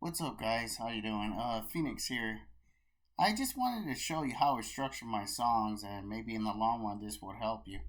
What's up, guys? How you doing? Phoenix here. I just wanted to show you how I structure my songs, and maybe in the long run this would help you.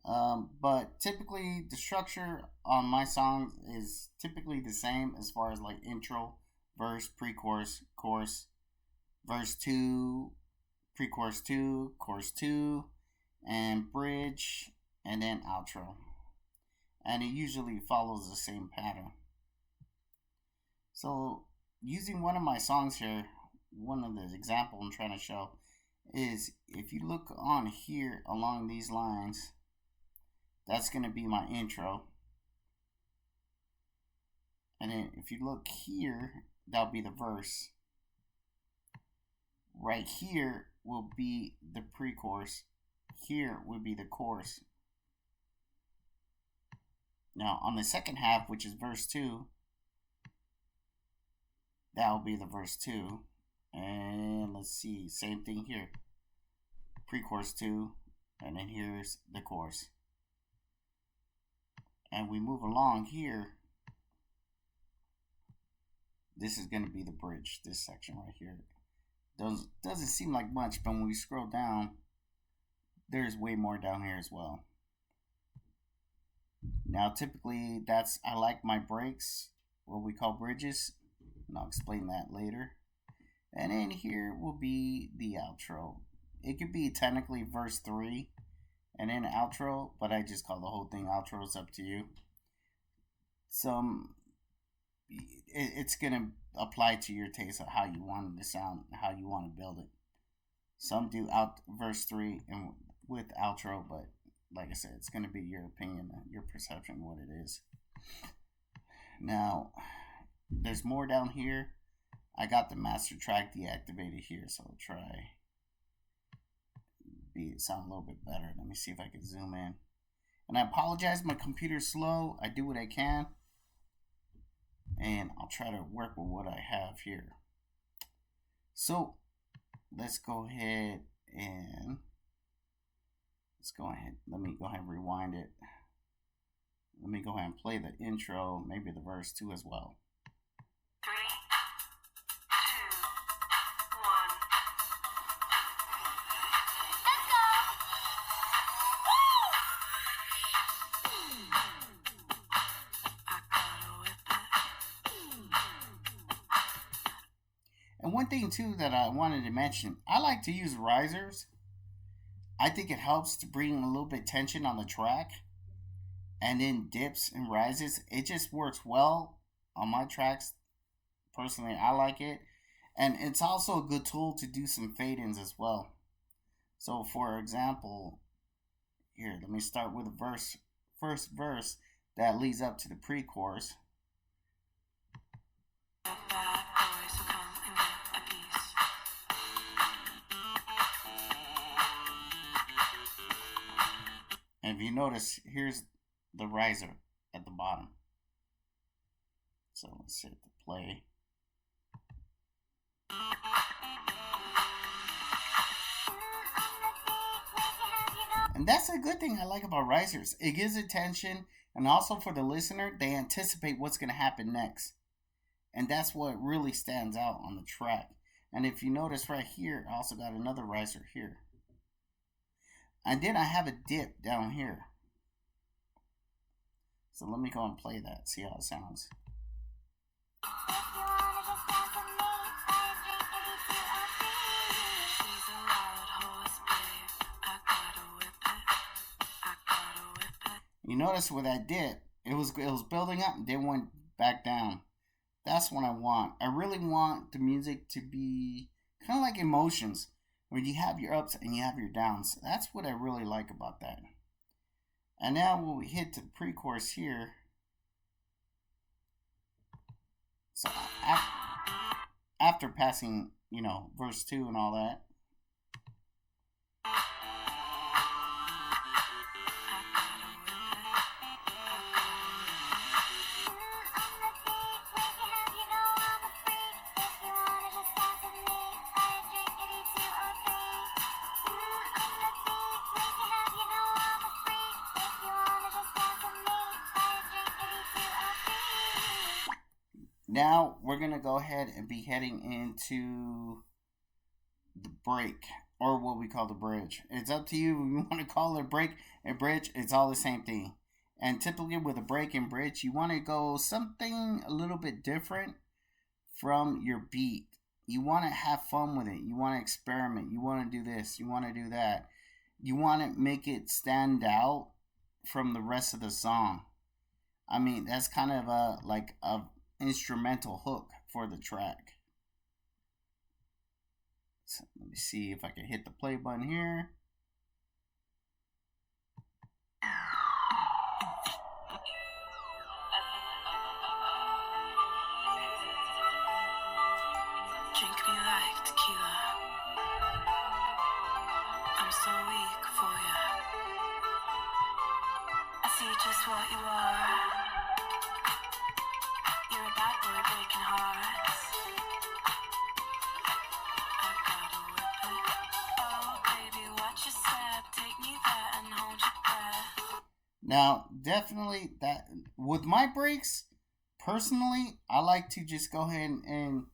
But typically, the structure on my songs is typically the same as far as like intro, verse, pre-chorus, chorus, verse two, pre-chorus two, chorus two, and bridge, and then outro. And it usually follows the same pattern. So, using one of my songs here, one of the example I'm trying to show is if you look on here along these lines, that's going to be my intro. And then if you look here, that'll be the verse. Right here will be the pre-chorus. Here will be the chorus. Now, on the second half, which is verse 2, that'll be the verse 2. And let's see, same thing here. Pre-chorus 2, and then here's the chorus. And we move along here. This is going to be the bridge, this section right here. Doesn't seem like much, but when we scroll down, there's way more down here as well. Now, typically, I like my breaks, what we call bridges. And I'll explain that later. And then here will be the outro. It could be technically verse 3 and then outro, but I just call the whole thing outro. It's up to you. It's going to apply to your taste of how you want it to sound, how you want to build it. Some do verse 3 and with outro, but like I said, it's going to be your opinion, your perception, what it is. Now, there's more down here. I got the master track deactivated here, so I'll try sound a little bit better. Let me see if I can zoom in. And I apologize, my computer's slow. I do what I can, and I'll try to work with what I have here. So let's go ahead and let me go ahead and rewind it. Let me go ahead and play the intro, maybe the verse 2 as well. 3, 2, 1. Let's go! I gotta whip it. And one thing too that I wanted to mention, I like to use risers. I think it helps to bring a little bit tension on the track, and then dips and rises. It just works well on my tracks. Personally, I like it. And it's also a good tool to do some fade-ins as well. So for example, here, let me start with the first verse that leads up to the pre-chorus. And if you notice, here's the riser at the bottom. So let's hit the play. And that's a good thing I like about risers. It gives attention, and also for the listener, they anticipate what's going to happen next. And that's what really stands out on the track. And if you notice right here, I also got another riser here. And then I have a dip down here. So let me go and play that, see how it sounds. You notice with that dip, it was building up and then went back down. That's what I want. I really want the music to be kind of like emotions, where you have your ups and you have your downs. That's what I really like about that. And now when we hit the pre-chorus here, so after passing, verse 2 and all that, Now we're gonna go ahead and be heading into the break, or what we call the bridge. It's up to you if you want to call it a break and bridge. It's all the same thing. And typically with a break and bridge, you want to go something a little bit different from your beat. You want to have fun with it. You want to experiment. You want to do this. You want to do that. You want to make it stand out from the rest of the song. I mean, that's kind of a instrumental hook for the track. So let me see if I can hit the play button here. Drink me like tequila. I'm so weak for you. I see just what you are. You're a bad boy breaking hearts. I gotta whip it. Oh, baby, watch your step. Take me there and hold your breath. Now, definitely that with my breaks, personally, I like to just go ahead and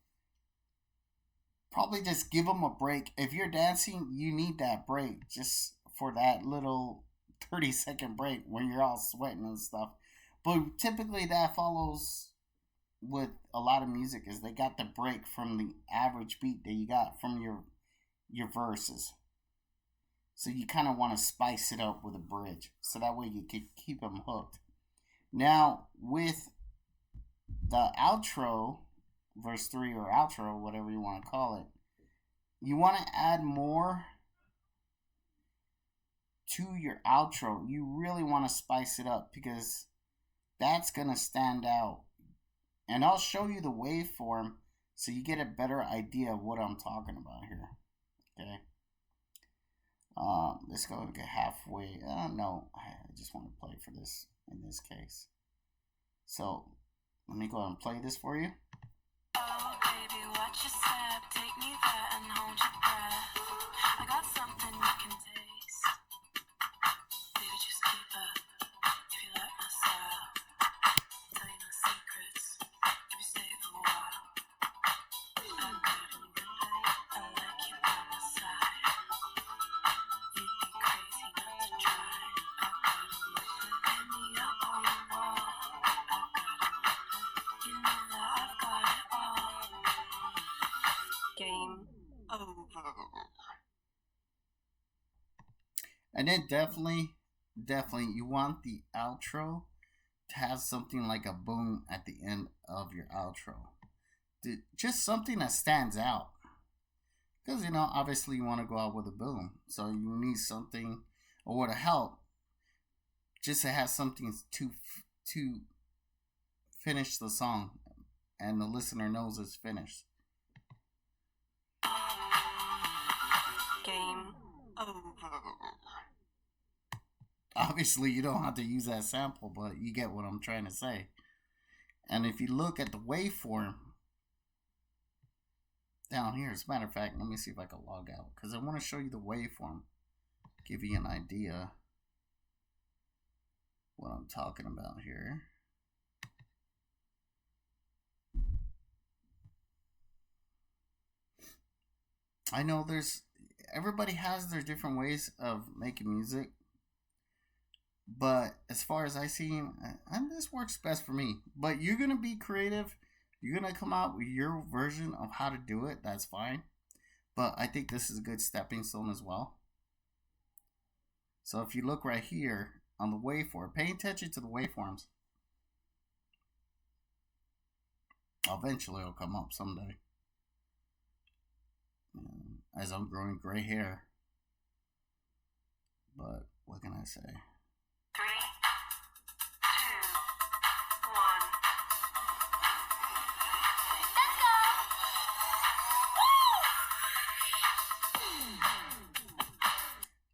probably just give them a break. If you're dancing, you need that break just for that little 30-second break when you're all sweating and stuff. But typically that follows with a lot of music is they got the break from the average beat that you got from your verses. So you kind of want to spice it up with a bridge. So that way you can keep them hooked. Now, with the outro, verse 3 or outro, whatever you want to call it, you want to add more to your outro. You really want to spice it up because that's going to stand out. And I'll show you the waveform so you get a better idea of what I'm talking about here. Okay. Let's go and get halfway. No, I just want to play for this in this case. So let me go ahead and play this for you. Oh, baby, watch your step. Take me there and hold your breath. I got something you can taste. Baby, just keep up. If you like my style, tell you no secrets. If you stay a while, I couldn't relate. I like you by my side. You'd be crazy not to try. I gotta whip it. Hit me up on the wall. I gotta whip it. You know that I've got it all. Game over. And then definitely you want the outro to have something like a boom at the end of your outro. Just something that stands out. Because, obviously you want to go out with a boom. So you need something, or to help, just to have something to finish the song. And the listener knows it's finished. Game over. Obviously, you don't have to use that sample, but you get what I'm trying to say. And if you look at the waveform down here, as a matter of fact, let me see if I can log out because I want to show you the waveform, give you an idea what I'm talking about here. I know everybody has their different ways of making music. But as far as I see, and this works best for me. But you're going to be creative. You're going to come out with your version of how to do it. That's fine. But I think this is a good stepping stone as well. So if you look right here on the waveform, pay attention to the waveforms. Eventually it'll come up someday. As I'm growing gray hair. But what can I say? 3, 2, 1. Let's go!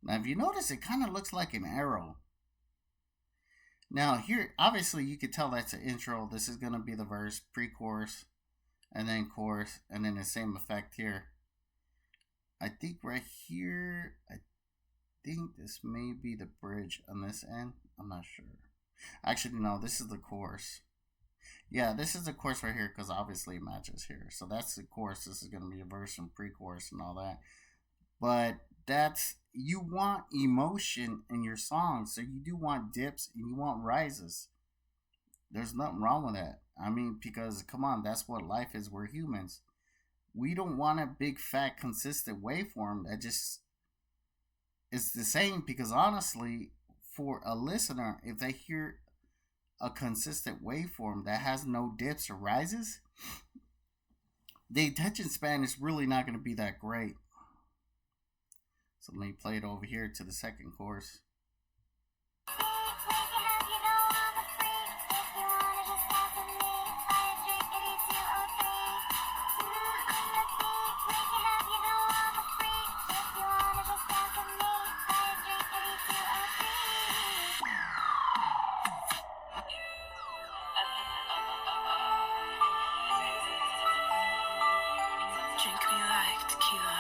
Now if you notice, it kind of looks like an arrow. Now here, obviously you could tell that's an intro. This is going to be the verse, pre-chorus, and then chorus, and then the same effect here. I think right here, I think this may be the bridge on this end. I'm not sure. Actually, no, this is the chorus. Yeah, this is the chorus right here because obviously it matches here. So that's the chorus. This is going to be a verse and pre-chorus and all that. But that's, you want emotion in your song, so you do want dips and you want rises. There's nothing wrong with that. I mean, because come on, that's what life is. We're humans. We don't want a big fat consistent waveform that just is the same. Because honestly, for a listener, if they hear a consistent waveform that has no dips or rises, the attention span is really not going to be that great. So let me play it over here to the second chorus. Drink me like tequila.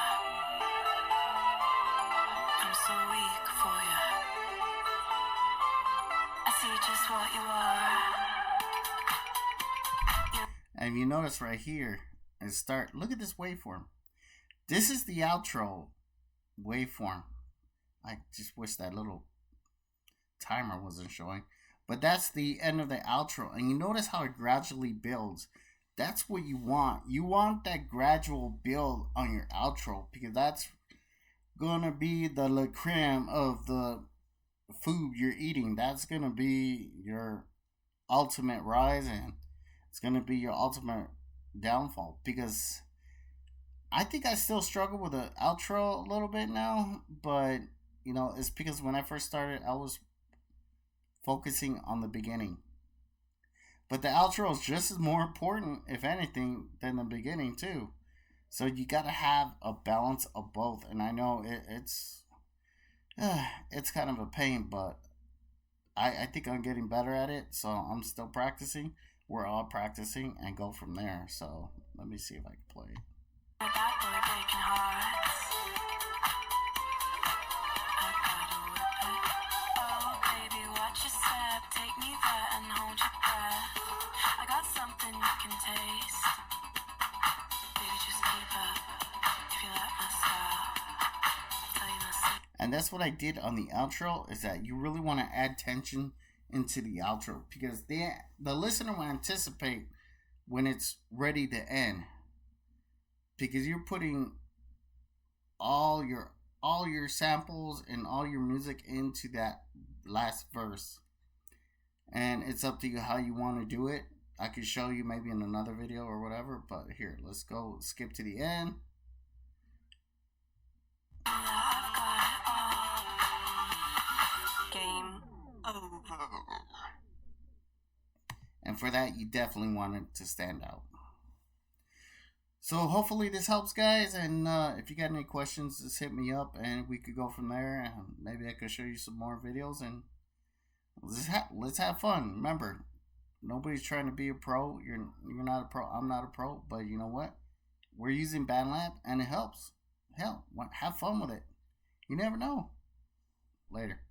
I'm so weak for you. I see just what you are. And you notice right here, and start, look at this waveform. This is the outro waveform. I just wish that little timer wasn't showing. But that's the end of the outro. And you notice how it gradually builds. That's what you want. You want that gradual build on your outro, because that's gonna be the la creme of the food you're eating. That's gonna be your ultimate rise, and it's gonna be your ultimate downfall. Because I think I still struggle with the outro a little bit now, but you know, it's because when I first started, I was focusing on the beginning. But the outro is just as more important, if anything, than the beginning too. So you gotta have a balance of both. And I know it's kind of a pain, but I think I'm getting better at it. So I'm still practicing. We're all practicing and go from there. So let me see if I can play. Bad boy breaking hearts. I gotta whip it. Oh, baby, watch your step. Take me there and hold your breath. I got something you can taste. Baby, just keep up. If you like my style, tell you my secret. And that's what I did on the outro, is that you really want to add tension into the outro, because the listener will anticipate when it's ready to end, because you're putting all your samples and all your music into that last verse. And it's up to you how you want to do it. I could show you maybe in another video or whatever, but here, let's go skip to the end. I've got it all. Game over. And for that, you definitely want it to stand out. So hopefully this helps, guys. And if you got any questions, just hit me up and we could go from there. And maybe I could show you some more videos, and let's have fun. Remember, nobody's trying to be a pro. You're not a pro. I'm not a pro. But you know what? We're using Bandlab and it helps. Hell, have fun with it. You never know. Later.